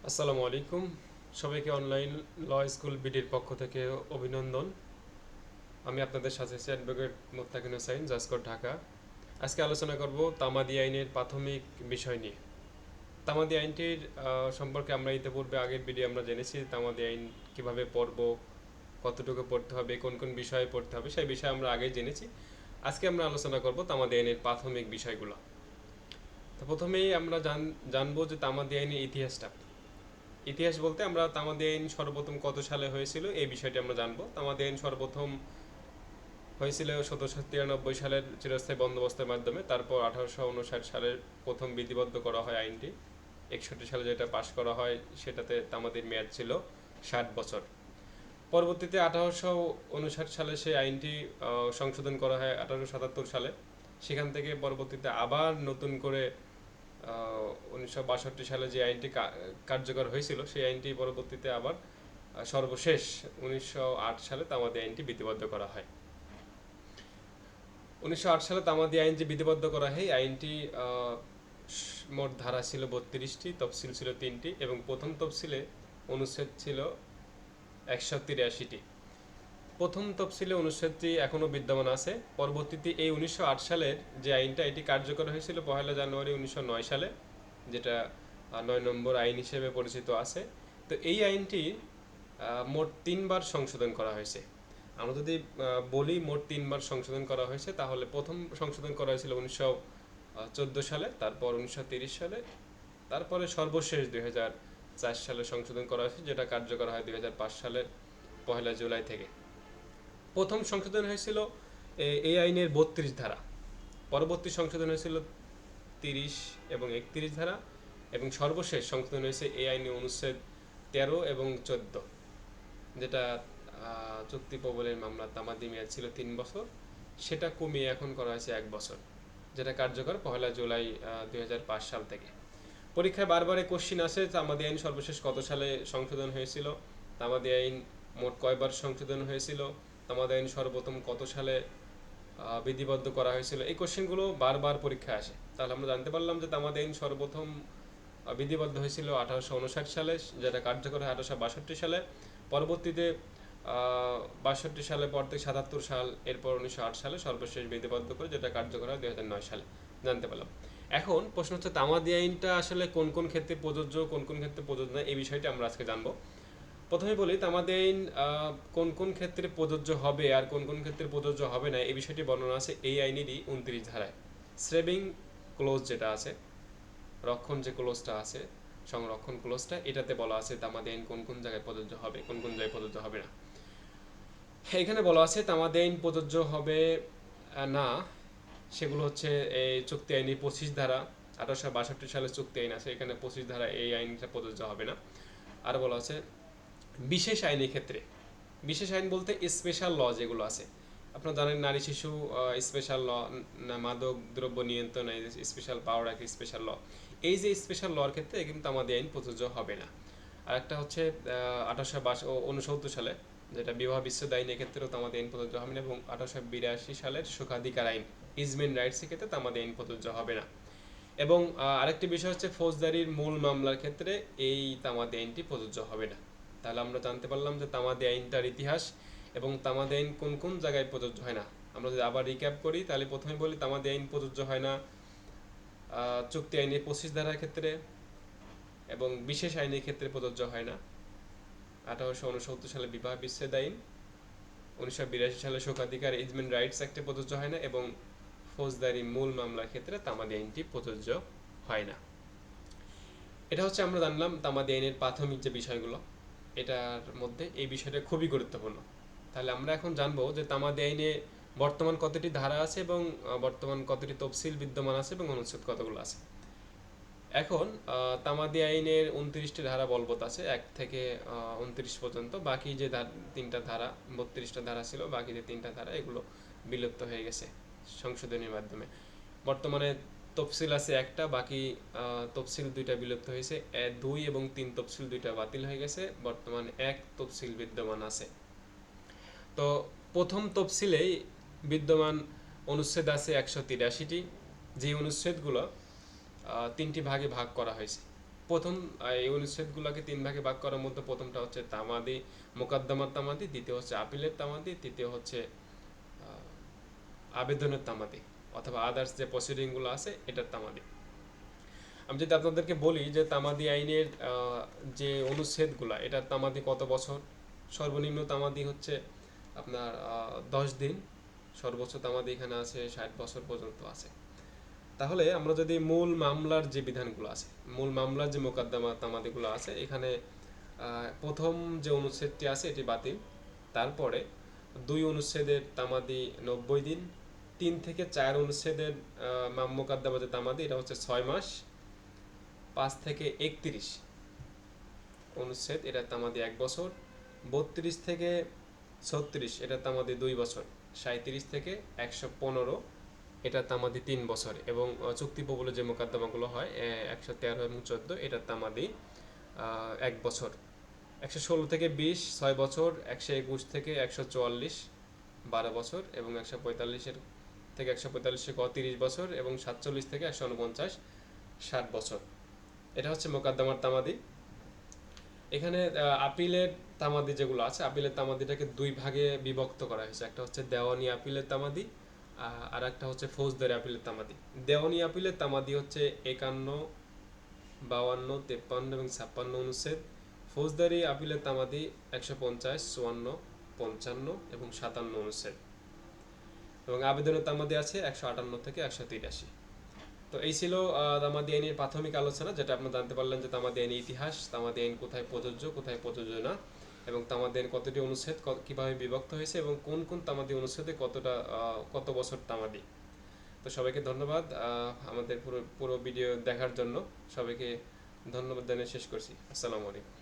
আসসালামু আলাইকুম। সবাইকে অনলাইন ল স্কুল বিডির পক্ষ থেকে অভিনন্দন। আমি আপনাদের সাথে আছি অ্যাডভোকেট মোত্তাকিন হোসাইন, জাসকোট, ঢাকা। আজকে আলোচনা করব তামাদি আইনের প্রাথমিক বিষয় নিয়ে। তামাদি আইনটির সম্পর্কে আমরা ইতিপূর্বে আগের ভিডিও আমরা জেনেছি তামাদি আইন কিভাবে পড়ব, কতটুকু পড়তে হবে, কোন কোন বিষয়ে পড়তে হবে সেই বিষয়ে আমরা আগেই জেনেছি। আজকে আমরা আলোচনা করব তামাদি আইনের প্রাথমিক বিষয়গুলো। তো প্রথমেই আমরা জানবো যে তামাদি আইনের ইতিহাসটা। ইতিহাস বলতে আমরা তামাদি আইন সর্বপ্রথম কত সালে হয়েছিল এই বিষয়টি আমরা জানবো। তামাদি আইন সর্বপ্রথম হয়েছিল 1793 সালের চিরস্থায়ী বন্দোবস্তের মাধ্যমে। তারপর 1859 সালের প্রথম বিধিবদ্ধ করা হয় আইনটি। 61 সালে যেটা পাশ করা হয় সেটাতে তামাদির মেয়াদ ছিল 60 বছর। পরবর্তীতে 1859 সালে সেই আইনটি সংশোধন করা হয় 1877 সালে। সেখান থেকে পরবর্তীতে আবার নতুন করে 1962 সালে যে আইনটি কার্যকর হয়েছিল সেই আইনটি পরবর্তীতে আবার সর্বশেষ 1908 সালে তামাদি আইনটি বিধিবদ্ধ করা হয়। 1908 সালে তামাদি আইন যে বিধিবদ্ধ করা হয় আইনটি মোট ধারা ছিল 32টি, তফসিল ছিল 3টি এবং প্রথম তফসিলে অনুচ্ছেদ ছিল 183টি। প্রথম তফসিলে অনুচ্ছেদটি এখনও বিদ্যমান আছে। পরবর্তীতে এই 1908 সালের যে আইনটা এটি কার্যকর হয়েছিল 1 জানুয়ারি 1909 সালে, যেটা 9 নম্বর আইন হিসেবে পরিচিত আছে। তো এই আইনটি মোট 3বার সংশোধন করা হয়েছে। আমরা যদি বলি মোট 3বার সংশোধন করা হয়েছে, তাহলে প্রথম সংশোধন করা হয়েছিল 1914 সালে, তারপর 1930 সালে, তারপরে সর্বশেষ 2004 সালে সংশোধন করা হয়েছে, যেটা কার্যকর হয় 2005 সালের 1 জুলাই থেকে। প্রথম সংশোধন হয়েছিল এই আইনের 32 ধারা। পরবর্তী সংশোধন হয়েছিল 30 এবং 31 ধারা, এবং সর্বশেষ সংশোধন হয়েছে এই আইনের অনুচ্ছেদ 13 এবং 14, যেটা চুক্তি প্রবলের মামলা তামাদি মেয়াদ ছিল 3 বছর, সেটা কমিয়ে এখন করা হয়েছে 1 বছর, যেটা কার্যকর 1 জুলাই 2005 সাল থেকে। পরীক্ষায় বারবার কোশ্চিন আসে তামাদি আইন সর্বশেষ কত সালে সংশোধন হয়েছিল, তামাদি আইন মোট কয়বার সংশোধন হয়েছিল, তামাদি আইন সর্বপ্রথম কত সালে বিধিবদ্ধ করা হয়েছিল। এই কোশ্চেনগুলো বারবার পরীক্ষায় আসে। তাহলে আমরা জানতে পারলাম যে তামাদি আইন সর্বপ্রথম বিধিবদ্ধ হয়েছিল 1859 সালে, যেটা কার্যকর হয় 1862 সালে। পরবর্তীতে 62 সালের পর থেকে 77 সাল, এরপর 1908 সালে সর্বশেষ বিধিবদ্ধ করে, যেটা কার্যকর হয় 2009 সালে। জানতে পারলাম। এখন প্রশ্ন হচ্ছে তামাদি আইনটা আসলে কোন কোন ক্ষেত্রে প্রযোজ্য, কোন কোন ক্ষেত্রে প্রযোজ্য নয়, এই বিষয়টা আমরা আজকে জানবো। প্রথমে বলি তামাদি আইন কোন কোন ক্ষেত্রে প্রযোজ্য হবে আর কোন কোন ক্ষেত্রে প্রযোজ্য হবে না, এই বিষয়টি বর্ণনা আছে এই আইনেরই 29 ধারায়। সেভিং ক্লোজ যেটা আছে, রক্ষণ যে ক্লোজটা আছে, সংরক্ষণ ক্লোজটা, এটাতে বলা আছে তামাদি আইন কোন কোন জায়গায় প্রযোজ্য হবে, কোন কোন জায়গায় প্রযোজ্য হবে না। এখানে বলা আছে তামাদি আইন প্রযোজ্য হবে না, সেগুলো হচ্ছে এই চুক্তি আইনের 25 ধারা। 1862 সালের চুক্তি আইন আছে, এখানে 25 ধারা, এই আইনটা প্রযোজ্য হবে না। আর বলা আছে বিশেষ আইনের ক্ষেত্রে। বিশেষ আইন বলতে স্পেশাল ল যেগুলো আছে, আপনারা জানেন নারী শিশু স্পেশাল ল, মাদক দ্রব্য নিয়ন্ত্রণ special power act special law, এই যে স্পেশাল লর ক্ষেত্রে কিন্তু আমাদের আইন প্রযোজ্য হবে না। আর একটা হচ্ছে 1869 সালে, যেটা বিবাহ বিচ্ছেদ আইনের ক্ষেত্রেও আমাদের আইন প্রযোজ্য হবে না, এবং 1882 সালের সুখাধিকার আইন ইজমেন্ট রাইটসের ক্ষেত্রে আমাদের আইন প্রযোজ্য হবে না। এবং আরেকটি বিষয় হচ্ছে ফৌজদারির মূল মামলার ক্ষেত্রে এই তামাদি আইনটি প্রযোজ্য হবে না। তাহলে আমরা জানতে পারলাম যে তামাদি আইনটার ইতিহাস এবং তামাদি আইন কোন কোন জায়গায় প্রযোজ্য হয় না। আমরা যদি আবার রিক্যাপ করি, তাহলে প্রথমে বলি তামাদি আইন প্রযোজ্য হয় না চুক্তি আইনের 25 ধারার ক্ষেত্রে, এবং বিশেষ আইনের ক্ষেত্রে প্রযোজ্য হয় না। 1869 সালে বিবাহ বিচ্ছেদ আইন, 1982 সালে শোকাধিকার ইজমেন্ট রাইটস অ্যাক্টে প্রযোজ্য হয় না, এবং ফৌজদারি মূল মামলার ক্ষেত্রে তামাদি আইনটি প্রযোজ্য হয় না। এটা হচ্ছে আমরা জানলাম তামাদি আইনের প্রাথমিক যে বিষয়গুলো, এটার মধ্যে এই বিষয়টা খুবই গুরুত্বপূর্ণ। তাহলে আমরা এখন জানবো যে তামাদি আইনে বর্তমান কতটি ধারা আছে এবং বর্তমান কতটি তফসিল বিদ্যমান আছে এবং অনুচ্ছেদ কতগুলো আছে। এখন তামাদি আইনের 29টি ধারা বলবৎ আছে, 1 থেকে 29 পর্যন্ত। বাকি যে 3টা ধারা, 32টা ধারা ছিল, বাকি যে 3টা ধারা এগুলো বিলুপ্ত হয়ে গেছে সংশোধনের মাধ্যমে। বর্তমানে তফসিল আছে একটা, বাকি তফসিল 2টা বিলুপ্ত হয়েছে। 2 এবং 3 তফসিল 2টা বাতিল হয়ে গেছে, বর্তমানে 1 তফসিল বিদ্যমান আছে। তো প্রথম তফসিলেই বিদ্যমান অনুচ্ছেদ আছে 183টি, যে অনুচ্ছেদগুলো 3টি ভাগে ভাগ করা হয়েছে। প্রথম এই অনুচ্ছেদগুলোকে তিন ভাগে ভাগ করার মধ্যে প্রথমটা হচ্ছে তামাদি, মোকদ্দমার তামাদি, দ্বিতীয় হচ্ছে আপিলের তামাদি, তৃতীয় হচ্ছে আবেদনের তামাদি অথবা আদার্স যে প্রসিডিংগুলো আছে এটার তামাদি। আমি যদি আপনাদেরকে বলি যে তামাদি আইনের যে অনুচ্ছেদগুলো এটার তামাদি কত বছর, সর্বনিম্ন তামাদি হচ্ছে আপনার 10 দিন, সর্বোচ্চ তামাদি এখানে আছে 60 বছর পর্যন্ত আছে। তাহলে আমরা যদি মূল মামলার যে বিধানগুলো আছে, মূল মামলার যে মোকদ্দমা তামাদিগুলো আছে, এখানে প্রথম যে অনুচ্ছেদটি আছে এটি বাতিল। তারপরে 2 অনুচ্ছেদের তামাদি 90 দিন, 3 থেকে 4 অনুচ্ছেদের মোকদ্দমা যে তামাদি এটা হচ্ছে 6 মাস, 5 থেকে 31 অনুচ্ছেদ এটার তামাদি 1 বছর, 32 থেকে 36 এটার তামাদি 2 বছর, 37 থেকে 115 এটার তামাদি 3 বছর এবং চুক্তিপ্রবল যে মোকদ্দমাগুলো হয় 113 এবং 14 এটার তামাদি 1 বছর, 116 থেকে 20 6 বছর, 121 থেকে 144 12 বছর এবং 145 থেকে 145 30 বছর এবং 47 থেকে 149 60 বছর। এটা হচ্ছে মোকদ্দমার তামাদি। এখানে আপিলের তামাদি যেগুলো আছে, আপিলের তামাদিটাকে 2 ভাগে বিভক্ত করা হয়েছে। একটা হচ্ছে দেওয়ানি আপিলের তামাদি, আর একটা হচ্ছে ফৌজদারি আপিলের তামাদি। দেওয়ানি আপিলের তামাদি হচ্ছে 51, 52, 53 এবং 56 অনুচ্ছেদ। ফৌজদারি আপিলের তামাদি 150, 54, 55 এবং 57 অনুচ্ছেদ এবং আবেদনের তামাদি আছে 158 থেকে 183। তো এই ছিল তামাদি আইনের প্রাথমিক আলোচনা, যেটা আপনারা জানতে পারলেন যে তামাদি আইনের ইতিহাস, তামাদি আইন কোথায় প্রযোজ্য কোথায় প্রযোজ্য না, এবং তামাদি আইন কতটি অনুচ্ছেদ কিভাবে বিভক্ত হয়েছে এবং কোন কোন তামাদি অনুচ্ছেদে কত বছর তামাদি। তো সবাইকে ধন্যবাদ আমাদের পুরো ভিডিও দেখার জন্য। সবাইকে ধন্যবাদ জানিয়ে শেষ করছি। আসসালামু আলাইকুম।